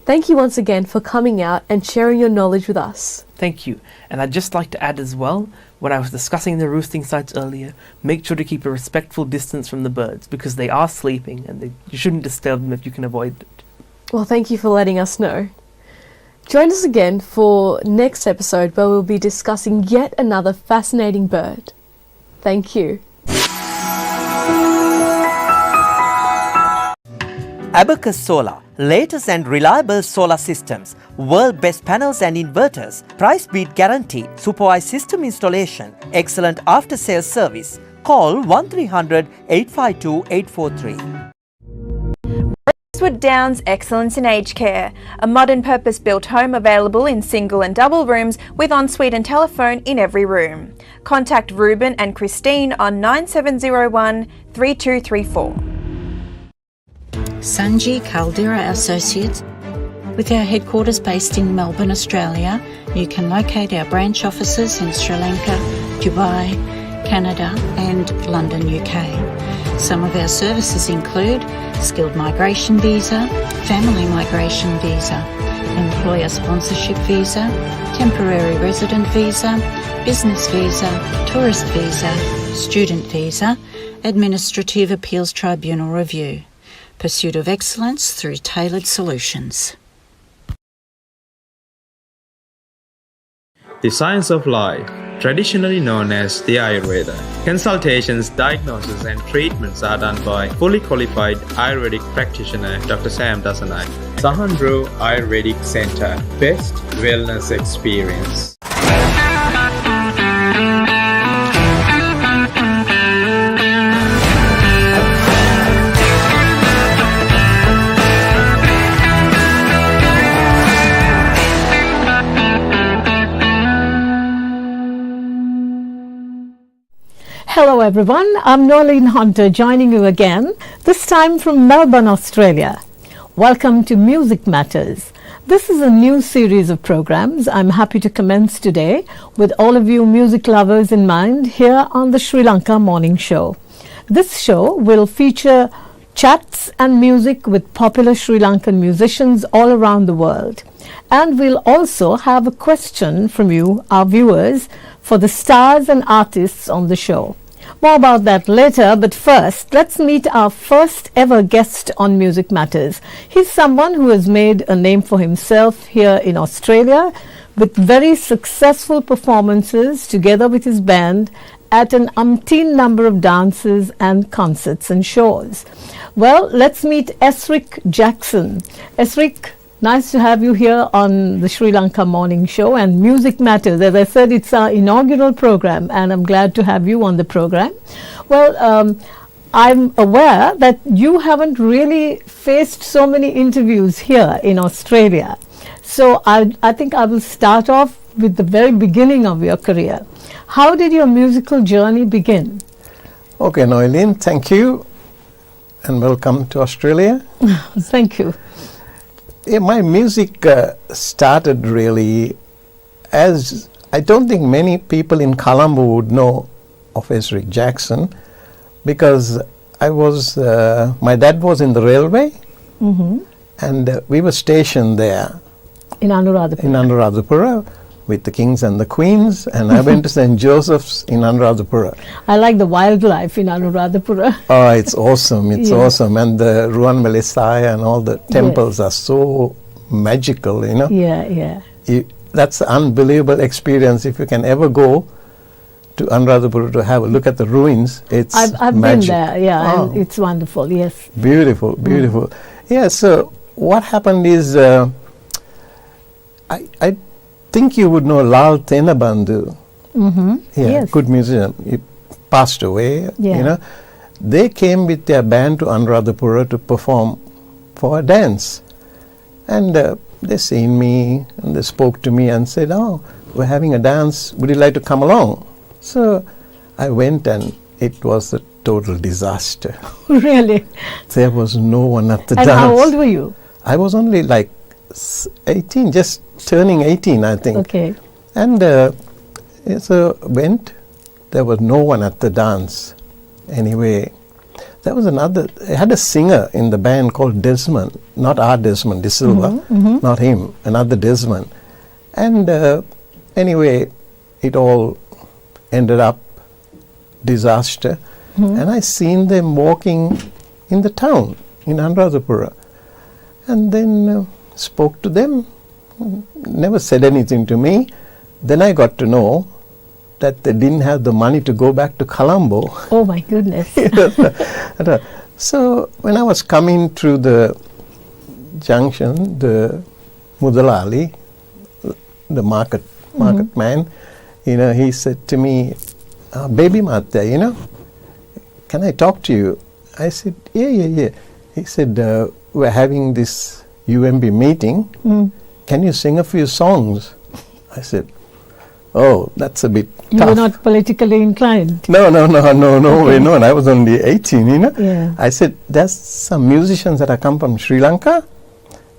Thank you once again for coming out and sharing your knowledge with us. Thank you. And I'd just like to add as well, when I was discussing the roosting sites earlier, make sure to keep a respectful distance from the birds because they are sleeping and you shouldn't disturb them if you can avoid it. Well, thank you for letting us know. Join us again for next episode where we'll be discussing yet another fascinating bird. Thank you. Abacus Solar, latest and reliable solar systems, world best panels and inverters, price beat guarantee, supervised system installation, excellent after sales service. Call 1300 852 843. Rosewood Downs Excellence in Aged Care, a modern purpose-built home available in single and double rooms with ensuite and telephone in every room. Contact Ruben and Christine on 9701 3234. Sanji Caldera Associates. With our headquarters based in Melbourne, Australia, you can locate our branch offices in Sri Lanka, Dubai, Canada and London, UK. Some of our services include skilled migration visa, family migration visa, employer sponsorship visa, temporary resident visa, business visa, tourist visa, student visa, administrative appeals tribunal review. Pursuit of excellence through tailored solutions. The science of life, traditionally known as the Ayurveda. Consultations, diagnosis and treatments are done by fully qualified Ayurvedic practitioner Dr. Sam Dasanai. Sahandro Ayurvedic Centre, best wellness experience. Hello everyone, I'm Norleen Hunter joining you again, this time from Melbourne, Australia. Welcome to Music Matters. This is a new series of programs I'm happy to commence today with all of you music lovers in mind here on the Sri Lanka Morning Show. This show will feature chats and music with popular Sri Lankan musicians all around the world. And we'll also have a question from you, our viewers, for the stars and artists on the show. More about that later, but first, let's meet our first ever guest on Music Matters. He's someone who has made a name for himself here in Australia with very successful performances together with his band at an umpteen number of dances and concerts and shows. Well, let's meet Esric Jackson. Esric, nice to have you here on the Sri Lanka Morning Show and Music Matters. As I said, it's our inaugural program and I'm glad to have you on the program. Well, I'm aware that you haven't really faced so many interviews here in Australia. So I think I will start off with the very beginning of your career. How did your musical journey begin? Okay, Noeline, thank you. and welcome to Australia. Thank you. Yeah, my music started really as, I don't think many people in Colombo would know of Ezrick Jackson, because I was, my dad was in the railway, and we were stationed there. In Anuradhapura. In Anuradhapura with the kings and the queens, and I went to St. Joseph's in Anuradhapura. I like the wildlife in Anuradhapura. Oh, it's awesome, it's awesome. And the Ruan Melisaya and all the temples are so magical, you know. Yeah. That's an unbelievable experience. If you can ever go to Anuradhapura to have a look at the ruins, it's I've magic. been there, and it's wonderful, yes. Beautiful. Yeah, so what happened is, I think you would know Lal Tenabandhu. Yes. Good musician. He passed away, Yeah. you know. They came with their band to Anuradhapura to perform for a dance. And they seen me, and they spoke to me and said, "Oh, we're having a dance. Would you like to come along?" So I went, and it was a total disaster. Really? There was no one at the And dance. how old were you? I was only like 18, just turning 18, I think. Okay. And so went. There was no one at the dance. Anyway, there was another. I had a singer in the band called Desmond, not our Desmond De Silva, not him, another Desmond. And anyway, it all ended up disaster. And I seen them walking in the town in Anuradhapura, and then spoke to them. Never said anything to me. Then I got to know that they didn't have the money to go back to Colombo. Oh my goodness. So when I was coming through the junction, the Mudalali, the market man, you know, he said to me, "Baby Mata, you know, can I talk to you?" I said, yeah. He said, "We're having this UMB meeting. Can you sing a few songs?" I said, "Oh, that's a bit You tough." were not politically inclined. No, way, no. And I was only 18, you know. Yeah. I said, "There's some musicians that have come from Sri Lanka,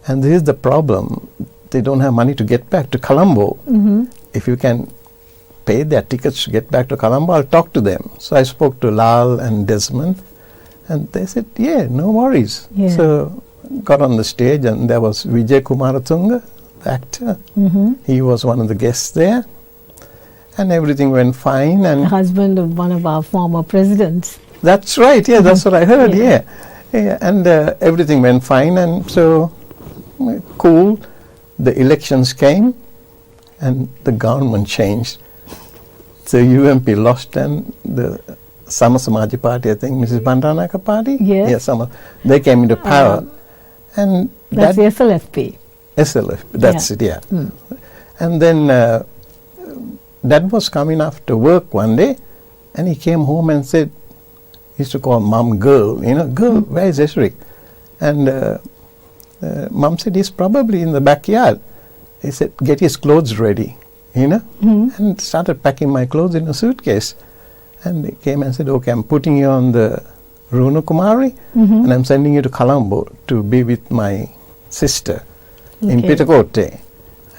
and this is the problem. They don't have money to get back to Colombo. If you can pay their tickets to get back to Colombo, I'll talk to them." So I spoke to Lal and Desmond, and they said, "Yeah, no worries." Yeah. So got on the stage, and there was Vijay Kumaratunga, the actor. He was one of the guests there, and everything went fine. And Husband of one of our former presidents. that's right. Yeah, that's what I heard. Yeah. And everything went fine, and so cool. The elections came, and the government changed. So UMP lost, and the Sama Samaji Party, I think Mrs. Bandanaka Party, they came into power, and That's the SLFP. SLF, that's it. Yeah. And then Dad was coming after work one day, and he came home and said, he used to call Mom girl, you know, "Girl, where is Ezrick?" And Mom said, "He's probably in the backyard." He said, "Get his clothes ready," you know, and started packing my clothes in a suitcase. And he came and said, "Okay, I'm putting you on the Runa Kumari, and I'm sending you to Colombo to be with my sister in Okay. Pitakote."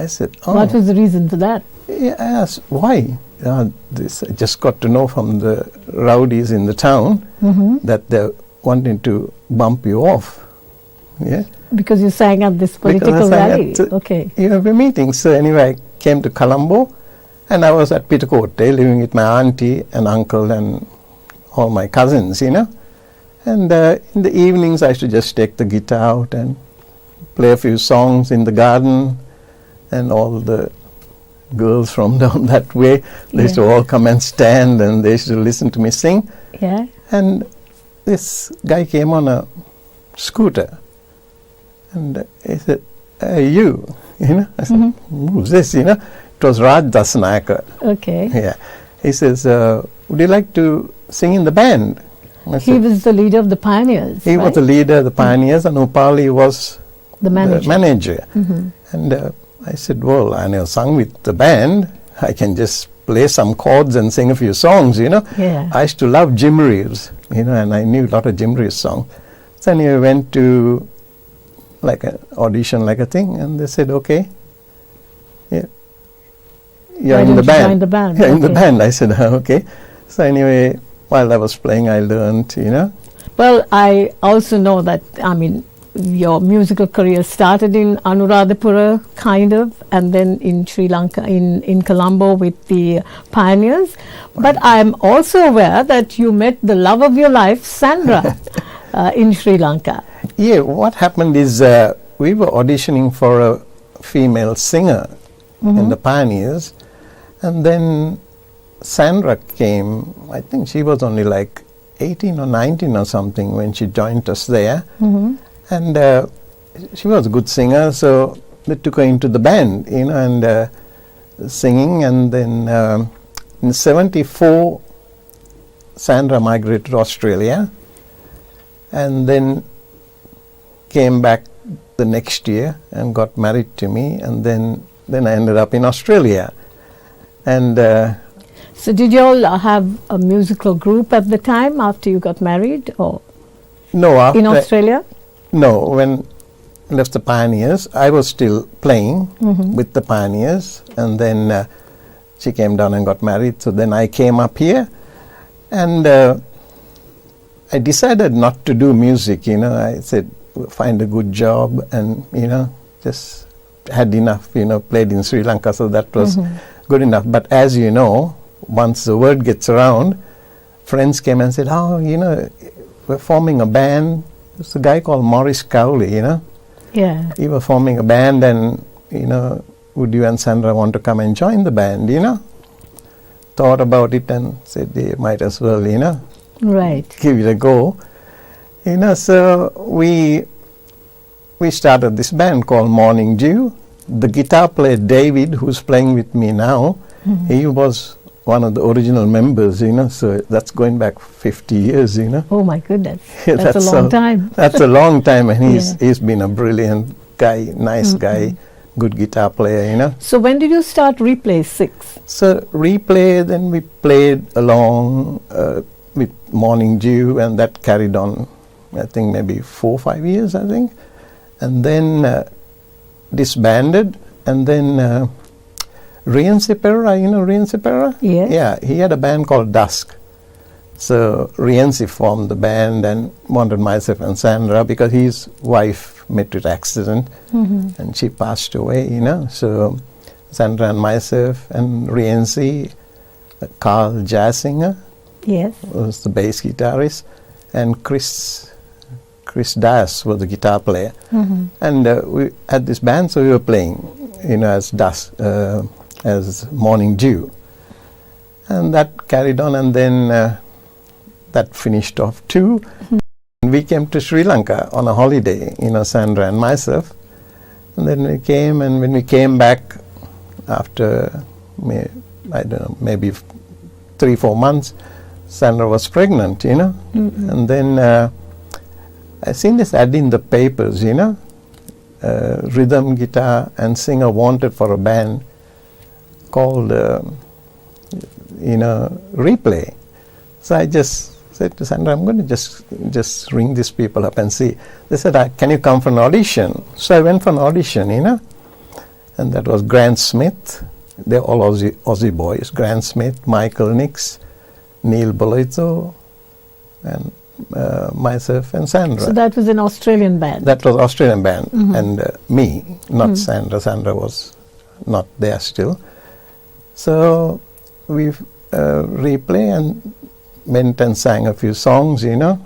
I said, "Oh." What was the reason for that? Yeah, I asked, "Why?" This I just got to know from the rowdies in the town that they're wanting to bump you off. Yeah. Because you sang at this political rally. Okay. UMP meeting. So anyway, I came to Colombo, and I was at Pitakote living with my auntie and uncle and all my cousins, you know. And in the evenings, I used to just take the guitar out and play a few songs in the garden, and all the girls from down that way, they used to all come and stand, and they used to listen to me sing. Yeah. And this guy came on a scooter, and he said, "Hey, you know?" I said, "Who's this?" You know, it was Raj Dasanayaka. Okay. Yeah. He says, "Would you like to sing in the band?" I He was the leader of the Pioneers. He was the leader of the Pioneers, and Upali was the manager. And I said, "Well, I never sung with the band. I can just play some chords and sing a few songs, you know." Yeah. I used to love Jim Reeves, you know, and I knew a lot of Jim Reeves songs. So anyway, went to like an audition, like a thing, and they said, okay, yeah, you're in the band. Join the band? Yeah, in the Okay. band. I said, okay. So anyway, while I was playing, I learned, Well, I also know that, I mean, your musical career started in Anuradhapura, kind of, and then in Sri Lanka, in Colombo with the Pioneers. But I'm also aware that you met the love of your life, Sandra, in Sri Lanka. Yeah, what happened is we were auditioning for a female singer in the Pioneers, and then Sandra came. I think she was only like 18 or 19 or something when she joined us there. And she was a good singer, so they took her into the band, and singing. And then in '74, Sandra migrated to Australia, and then came back the next year and got married to me, and then I ended up in Australia. And So did you all have a musical group at the time after you got married, or no, after in Australia? No, when I left the Pioneers, I was still playing with the Pioneers, and then she came down and got married. So then I came up here, and I decided not to do music. I said, find a good job, and just had enough. Played in Sri Lanka, so that was good enough. But as you know, once the word gets around, friends came and said, "Oh, we're forming a band." There's a guy called Maurice Cowley, Yeah. We were forming a band, and would you and Sandra want to come and join the band? Thought about it and said they might as well, Right. give it a go. So we started this band called Morning Dew. The guitar player David, who's playing with me now, he was one of the original members, so that's going back 50 years, Oh my goodness, Yeah, that's a long time. That's a long time, and he's been a brilliant guy, nice guy, good guitar player, So when did you start Replay 6? So Replay, then we played along with Morning Dew, and that carried on, I think maybe 4 or 5 years, I think. And then disbanded, and then Rian Sipera, Rian Sipera? Yes. Yeah, he had a band called Dusk. So Rienzi formed the band and wanted myself and Sandra, because his wife met with accident and she passed away, So Sandra and myself and Rienzi, Carl Jasinger Yes. was the bass guitarist, and Chris Das was the guitar player. And we had this band, so we were playing, as Dusk, as Morning Dew. And that carried on, and then that finished off too. We came to Sri Lanka on a holiday, Sandra and myself. And then we came, and when we came back after, I don't know, maybe 3-4 months, Sandra was pregnant, And then I seen this ad in the papers, rhythm guitar and singer wanted for a band called, Replay. So I just said to Sandra, I'm going to just ring these people up and see. They said, can you come for an audition? So I went for an audition, and that was Grant Smith. They're all Aussie boys. Grant Smith, Michael Nix, Neil Bolito, and myself and Sandra. So that was an Australian band? That was Australian band, and me, not Sandra. Sandra was not there still. So we Replay and went and sang a few songs, And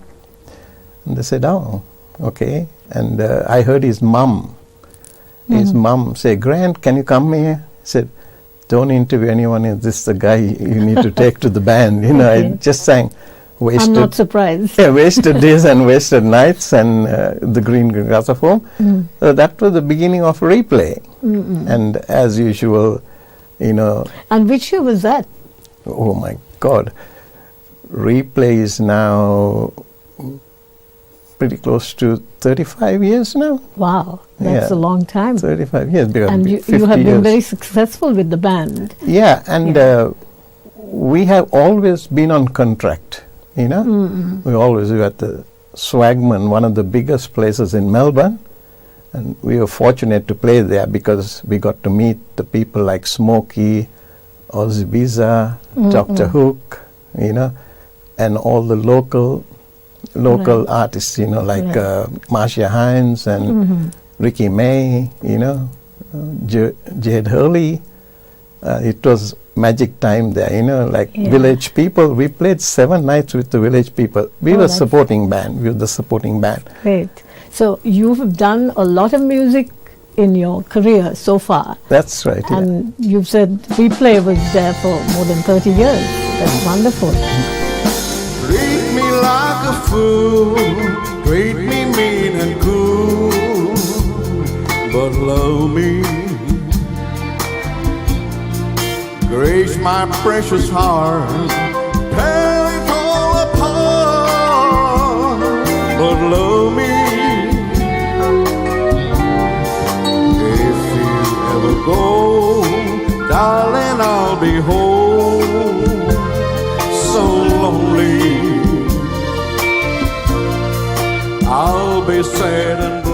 they said, oh, okay. And I heard his mum. His mum say, Grant, can you come here? He said, don't interview anyone. Is this the guy you need to take to the band? I just sang. I'm not surprised. Yeah, wasted days and wasted nights, and the Green Grassophone. So that was the beginning of Replay. And as usual, And which year was that? Oh my God. Replay is now pretty close to 35 years now. Wow, that's a long time. 35 years. And you have been very successful with the band. Yeah, and we have always been on contract, We always were at the Swagman, one of the biggest places in Melbourne. And we were fortunate to play there because we got to meet the people like Smokey, Ozzy Biza, Dr. Hook, you know, and all the local artists, you know, like Marcia Hines and Ricky May, you know, Jade Hurley. It was magic time there, you know, like village people. We played 7 nights with the village people. We were supporting band. We were the supporting band. Great. So you've done a lot of music in your career so far. That's right. And you've said Replay was there for more than 30 years. That's wonderful. Treat me like a fool, treat me mean and cool, but love me. Grace my precious heart, tear it all apart, but love me. If you ever go, darling, I'll be home, so lonely. I'll be sad and